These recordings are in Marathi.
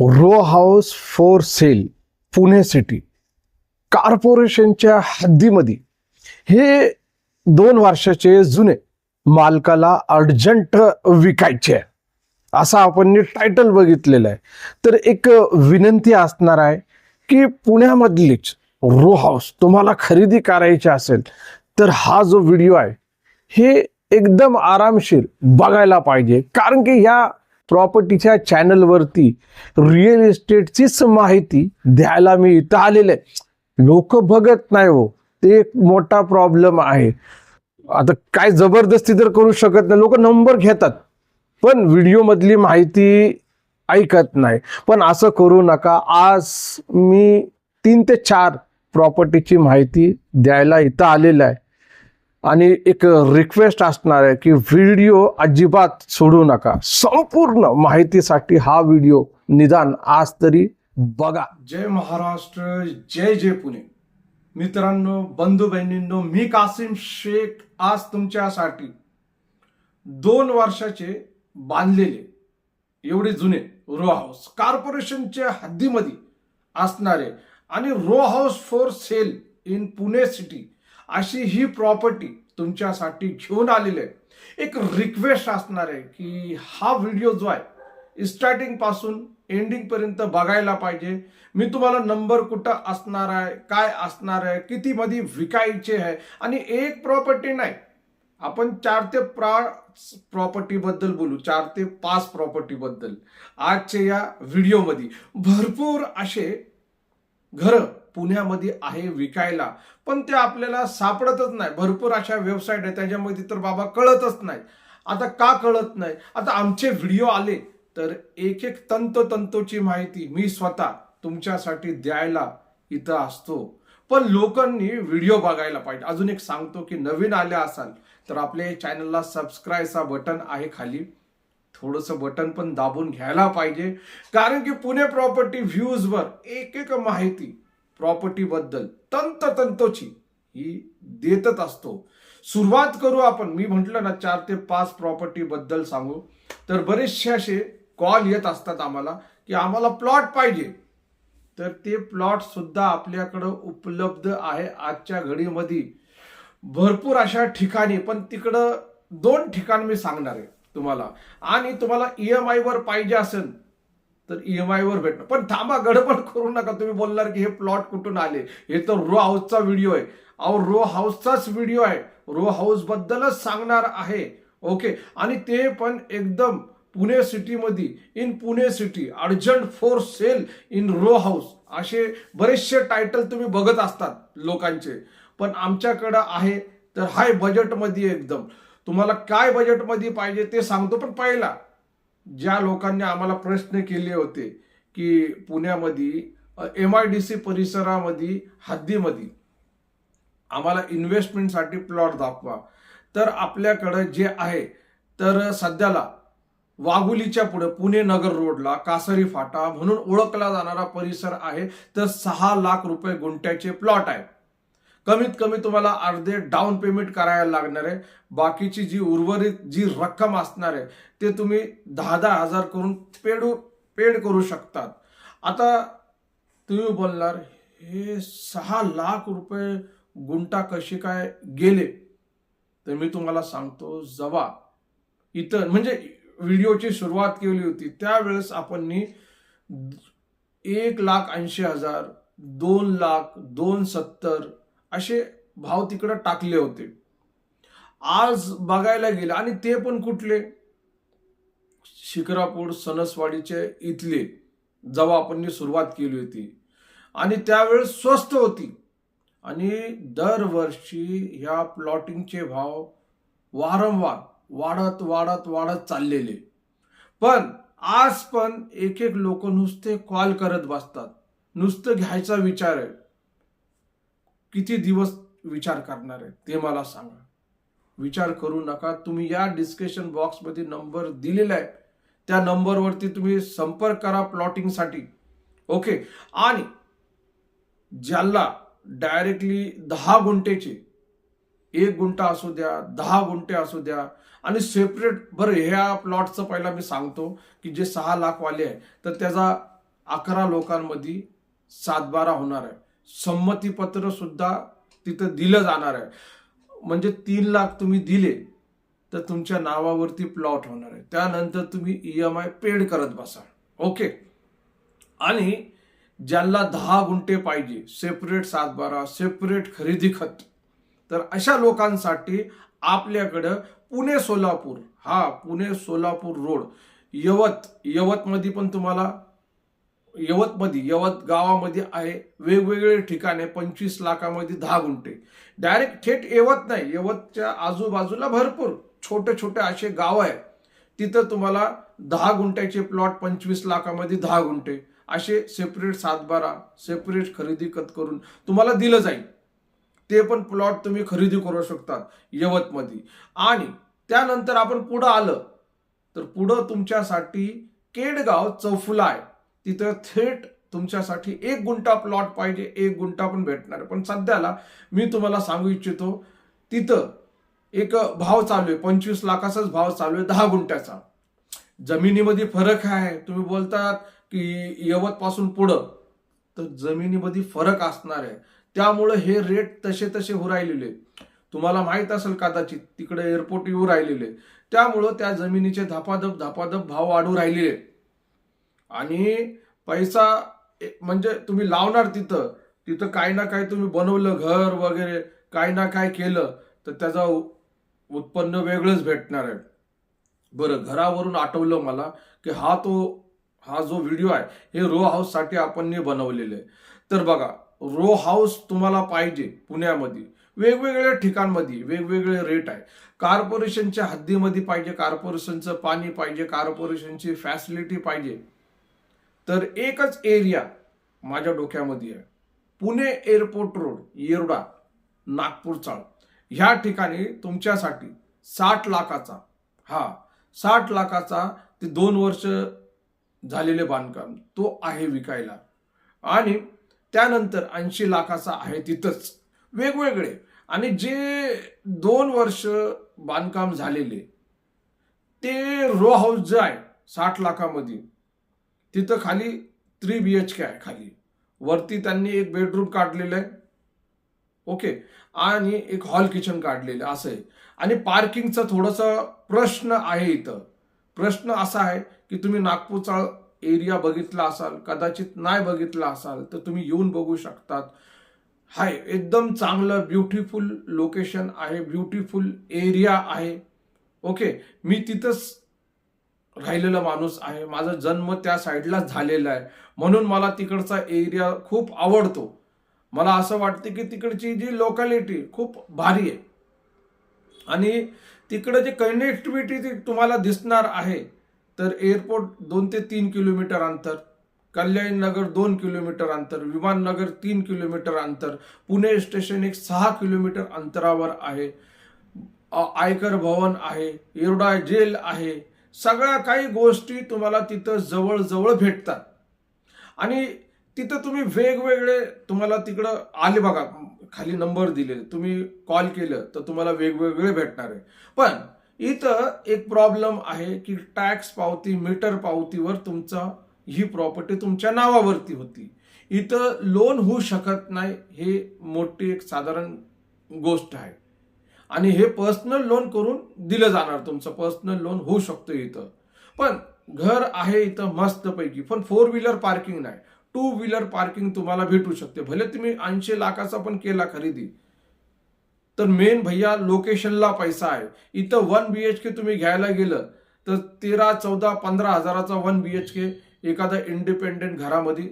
Row house for sale Pune city कॉर्पोरेशनच्या हद्दीमध्ये हे 2 वर्षाचे जुने मालकाला अर्जंट विकायचे आहे असं आपण टायटल बघितलेलं आहे. तर एक विनंती असणार आहे की पुण्यामधलीच रो हाऊस तुम्हाला खरेदी करायची असेल तर हा जो व्हिडिओ आहे हे एकदम आरामशीर बघायला पाहिजे, कारण की या प्रॉपर्टीच्या चॅनलवरती रिअल इस्टेटचीच माहिती द्यायला मी इथं आलेले आहे. लोक बघत नाही हो, ते एक मोठा प्रॉब्लेम आहे. आता काय जबरदस्ती तर करू शकत नाही, लोक नंबर घेतात पण व्हिडिओ मधली माहिती ऐकत नाही. पण असं करू नका. आज मी 3 ते 4 प्रॉपर्टीची माहिती द्यायला इथं आलेलं आहे आणि एक रिक्वेस्ट असणार आहे की व्हिडिओ अजिबात सोडू नका. संपूर्ण माहितीसाठी हा व्हिडिओ निदान आज तरी बघा. जय महाराष्ट्र, जय जय पुणे. मित्रांनो, बंधू बहिणींनो, मी कासिम शेख आज तुमच्यासाठी 2 वर्षाचे बांधलेले एवढे जुने रो हाऊस कॉर्पोरेशनच्या हद्दीमध्ये असणारे आणि row house for sale in Pune city अशी ही प्रॉपर्टी तुमच्यासाठी घेऊन आलेली आहे. एक रिक्वेस्ट असणार आहे की हा व्हिडिओ जो आहे स्टार्टिंग पासून एंडिंग पर्यंत बघायला पाहिजे. मी तुम्हाला नंबर कुठं असणार आहे, काय असणार आहे, किती मध्ये विकायचे आहे आणि एक प्रॉपर्टी नाही, आपण 4 ते 5 प्रॉपर्टी बद्दल बोलू. 4 ते 5 प्रॉपर्टी बद्दल आजच्या या व्हिडिओमध्ये. भरपूर असे घर पुण्यामध्ये आहे विकायला, पण ते आपल्याला सापडतच नाही. भरपूर अशा वेबसाईट आहेत त्याच्यामध्ये तर बाबा कळतच नाही. आता का कळत नाही? आता आमचे व्हिडिओ आले तर एक एक तंतोतंतोची माहिती मी स्वतः तुमच्यासाठी द्यायला इथं असतो. पण लोकांनी व्हिडिओ बघायला पाहिजे. अजून एक सांगतो की नवीन आले असाल तर आपल्या चॅनलला सबस्क्राईबचा बटन आहे खाली, थोडंसं बटन पण दाबून घ्यायला पाहिजे, कारण की पुणे प्रॉपर्टी व्ह्यूजवर एक एक माहिती प्रॉपर्टी बद्दल तंतोची ही देतच असतो. सुरुवात करू आपण. मी म्हटलं ना 4 ते 5 प्रॉपर्टी बद्दल सांगू, तर बरेचसे असे कॉल येत असतात आम्हाला की आम्हाला प्लॉट पाहिजे. तर ते प्लॉट सुद्धा आपल्याकडं उपलब्ध आहे आजच्या घडीमध्ये भरपूर अशा ठिकाणी. पण तिकडं 2 ठिकाण मी सांगणार आहे तुम्हाला. आणि तुम्हाला EMI वर पाहिजे असेल तर EMI वर भेटणार. पण थांबा, गडबड करू नका. तुम्ही बोलणार की हे प्लॉट कुठून आले, हे तर रो हाऊसचा व्हिडिओ आहे. अहो, रो हाऊसचाच व्हिडिओ आहे, रो हाऊस बद्दलच सांगणार आहे. ओके. आणि ते पण एकदम पुणे सिटीमध्ये, in Pune city urgent for sale in row house, असे बरेचसे टायटल तुम्ही बघत असतात लोकांचे. पण आमच्याकडं आहे तर हाय बजेटमध्ये एकदम. तुम्हाला काय बजेटमध्ये पाहिजे ते सांगतो. पण पहिला, ज्या लोकांनी आम्हाला प्रश्न केले होते की पुण्यामध्ये MIDC परिसरामध्ये हद्दीमध्ये आम्हाला इन्व्हेस्टमेंटसाठी प्लॉट दाखवा, तर आपल्याकडं जे आहे तर सध्याला वाघुलीच्या पुढे पुणे नगर रोडला कासारी फाटा म्हणून ओळखला जाणारा परिसर आहे. तर 6 लाख रुपये गुंठ्याचे प्लॉट आहे. कमीत कमी तुम्हाला अर्धे डाऊन पेमेंट करायला लागणार आहे. बाकीची जी उर्वरित जी रक्कम असणार आहे ते तुम्ही 10-10 हजार करून पेड करू शकतात. आता तुम्ही बोलणार हे 6 लाख रुपये गुंठा कसे काय गेले? तर मी तुम्हाला सांगतो. जेव्हा इथं म्हणजे व्हिडिओची सुरुवात केली होती त्यावेळेस आपण 1,80,000, 2 लाख, 2,70 असे भाव तिकडे टाकले होते. आज बघायला गेले आणि ते पण कुठले, शिक्रापूर सणसवाडीचे इथले, जेव्हा आपण सुरुवात केली होती आणि त्यावेळेस स्वस्त होती. आणि दरवर्षी ह्या प्लॉटिंगचे भाव वारंवार वाढत वाढत वाढत चाललेले. पण आज पण एक एक लोक नुसते कॉल करत बसतात, नुसतं घ्यायचा विचार आहे. किती दिवस विचार करणार आहे ते मला सांगा. विचार करू नका. तुम्ही या डिस्क्रिप्शन बॉक्समध्ये नंबर दिलेला आहे, त्या नंबरवरती तुम्ही संपर्क करा प्लॉटिंगसाठी. ओके. आणि ज्याला डायरेक्टली 10 गुंठेचे, 1 गुंठा असू द्या, 10 गुंठे असू द्या, आणि सेपरेट. बरं, ह्या प्लॉटचं पहिला मी सांगतो की जे 6 लाख वाले आहे तर त्याचा 11 लोकांमध्ये सातबारा होणार आहे. संमतीपत्र सुद्धा तिथं दिलं जाणार आहे. म्हणजे 3 लाख तुम्ही दिले तर तुमच्या नावावरती प्लॉट होणार आहे. त्यानंतर तुम्ही EMI पेड करत बसा. ओके. आणि ज्यांना 10 गुंठे पाहिजे, सेपरेट सातबारा, सेपरेट खरेदी खत, तर अशा लोकांसाठी आपल्याकडं पुणे सोलापूर, पुणे सोलापूर रोड, यवतमध्ये पण तुम्हाला यवत गावामध्ये आहे. वेगवेगळे ठिकाणे 25 लाखामध्ये 10 गुंठे. डायरेक्ट थेट यवत नाही, यवतच्या आजूबाजूला भरपूर छोटे छोटे असे गाव आहे. तिथं तुम्हाला 10 गुंठ्याचे प्लॉट 25 लाखामध्ये 10 गुंठे असे सेपरेट सातबारा, सेपरेट खरेदी खत करून तुम्हाला दिलं जाईल. ते पण प्लॉट तुम्ही खरेदी करू शकता यवतमध्ये. आणि त्यानंतर आपण पुढं आलं तर पुढं तुमच्यासाठी केडगाव चौफुला आहे. तिथं थेट तुमच्यासाठी 1 गुंठा प्लॉट पाहिजे, 1 गुंठा पण भेटणार आहे. पण सध्याला मी तुम्हाला सांगू इच्छितो, तिथं एक भाव चालू आहे, 25 लाखाचाच भाव चालू आहे 10 गुंठ्याचा. जमिनीमध्ये फरक आहे. तुम्ही बोलतात की यवत पासून पुढं, तर जमिनीमध्ये फरक असणार आहे. त्यामुळे हे रेट तसे तसे होऊ राहिलेले. तुम्हाला माहित असेल कदाचित तिकडे एअरपोर्ट येऊ राहिलेले. त्यामुळं त्या जमिनीचे धापाधप भाव वाढू राहिलेले. आणि पैसा म्हणजे तुम्ही लावणार तिथं काही ना काही तुम्ही बनवलं, घर वगैरे काही ना काय केलं तर त्याचा उत्पन्न वेगळंच भेटणार आहे. बरं, घरावरून आठवलं मला की हा जो व्हिडिओ आहे हे रो हाऊस साठी आपण बनवलेलं आहे. तर बघा, रो हाऊस तुम्हाला पाहिजे पुण्यामध्ये, वेगवेगळ्या ठिकाणमध्ये वेगवेगळे रेट आहे. कॉर्पोरेशनच्या हद्दीमध्ये पाहिजे, कॉर्पोरेशनचं पाणी पाहिजे, कॉर्पोरेशनची फॅसिलिटी पाहिजे, तर एकच एरिया माझ्या डोक्यामध्ये आहे. पुणे एअरपोर्ट रोड, येरवडा, नागपूर चाळ, ह्या ठिकाणी तुमच्यासाठी 60 लाखाचा 60 लाखाचा ते 2 वर्ष झालेले बांधकाम तो आहे विकायला. आणि त्यानंतर 80 लाखाचा आहे तिथंच वेगवेगळे. आणि जे 2 वर्ष बांधकाम झालेले ते रो हाऊस जे आहे 60 लाखामध्ये, तिथं खाली 3 BHK आहे. खाली वरती त्यांनी एक बेडरूम काढलेलं आहे. ओके. आणि एक हॉल किचन काढलेलं असं आहे. आणि पार्किंगचा थोडासा प्रश्न आहे इथं. प्रश्न असा आहे की तुम्ही नागपूरचा एरिया बघितला असाल, कदाचित नाही बघितला असाल तर तुम्ही येऊन बघू शकतात. हाय, एकदम चांगलं ब्युटिफुल लोकेशन आहे, ब्युटिफुल एरिया आहे. ओके. मी तिथंच राहिलेला माणूस आहे. माझा जन्म त्या साईडलाच झालेला आहे, म्हणून मला तिकडचा एरिया खूप आवडतो. मला असं वाटतं की तिकडची जी लोकॅलिटी खूप भारी आहे. आणि तिकडे जे कनेक्टिव्हिटी तुम्हाला दिसणार आहे, तर एअरपोर्ट 2 ते 3 किलोमीटर अंतर, कल्याण नगर 2 किलोमीटर अंतर, विमाननगर 3 किलोमीटर अंतर, पुणे स्टेशन एक 6 किलोमीटर अंतरावर आहे. आयकर भवन आहे, येरवडा जेल आहे. सगळ्या काही गोष्टी तुम्हाला तिथं जवळ भेटतात. आणि तिथं तुम्ही वेगवेगळे, तुम्हाला तिकडं आले बघा, खाली नंबर दिले, तुम्ही कॉल केलं तर तुम्हाला वेगवेगळे भेटणार आहे. पण इथं एक प्रॉब्लेम आहे की टॅक्स पावती, मीटर पावतीवर तुमचा ही प्रॉपर्टी तुमच्या नावावरती होती. इथं लोन होऊ शकत नाही, हे मोठी एक साधारण गोष्ट आहे. आणि हे पर्सनल लोन करून दिलं जाणार, तुमचं पर्सनल लोन होऊ शकतं इथं. पण घर आहे इथं मस्तपैकी, पण 4 व्हीलर पार्किंग नाही, 2 व्हीलर पार्किंग तुम्हाला भेटू शकते. भले तुम्ही 80 लाखाचा पण केला खरेदी, तर मेन भैया लोकेशनला पैसा आहे. इथं 1 BHK तुम्ही घ्यायला गेलं तर 13, 14, 15 हजाराचा 1 BHK एखादा इंडिपेंडेंट घरामध्ये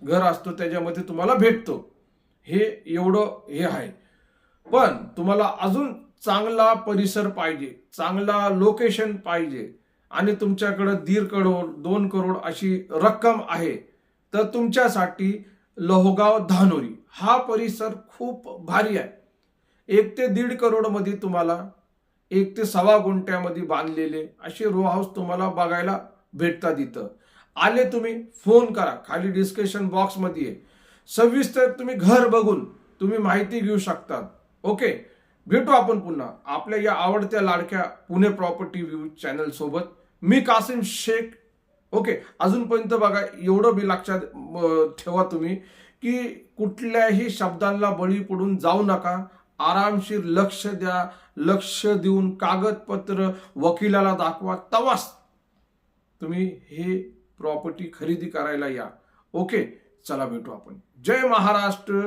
घर असतो त्याच्यामध्ये तुम्हाला भेटतो. हे एवढं हे आहे. पण तुम्हाला अजून चांगला परिसर पाहिजे, चांगला लोकेशन पाहिजे, आणि तुमच्याकडे 1.5 करोड 2 करोड अशी रक्कम आहे, तर तुमच्यासाठी लोहगाव धानोरी हा परिसर खूप भारी आहे. 1 ते 1.5 करोड मध्ये तुम्हाला 1 ते 1.25 गुंठ्यामध्ये बांधलेले असे रो हाऊस तुम्हाला बघायला भेटतात. इथं आले तुम्ही फोन करा, खाली डिस्क्रिप्शन बॉक्स मध्ये आहे. सविस्तर तुम्ही घर बघून तुम्ही माहिती घेऊ शकतात. ओके. भेटू आपण पुन्हा आपल्या या आवडत्या लाडक्या पुणे प्रॉपर्टी व्ह्यू चॅनल सोबत. मी कासिम शेख. ओके, अजूनपर्यंत बघा, एवढं बी लक्षात ठेवा तुम्ही की कुठल्याही शब्दांना बळी पडून जाऊ नका. आरामशीर लक्ष द्या. लक्ष देऊन कागदपत्र वकिलाला दाखवा, तवाच तुम्ही हे प्रॉपर्टी खरेदी करायला या. ओके, चला भेटू आपण. जय महाराष्ट्र,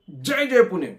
जय जय पुणे.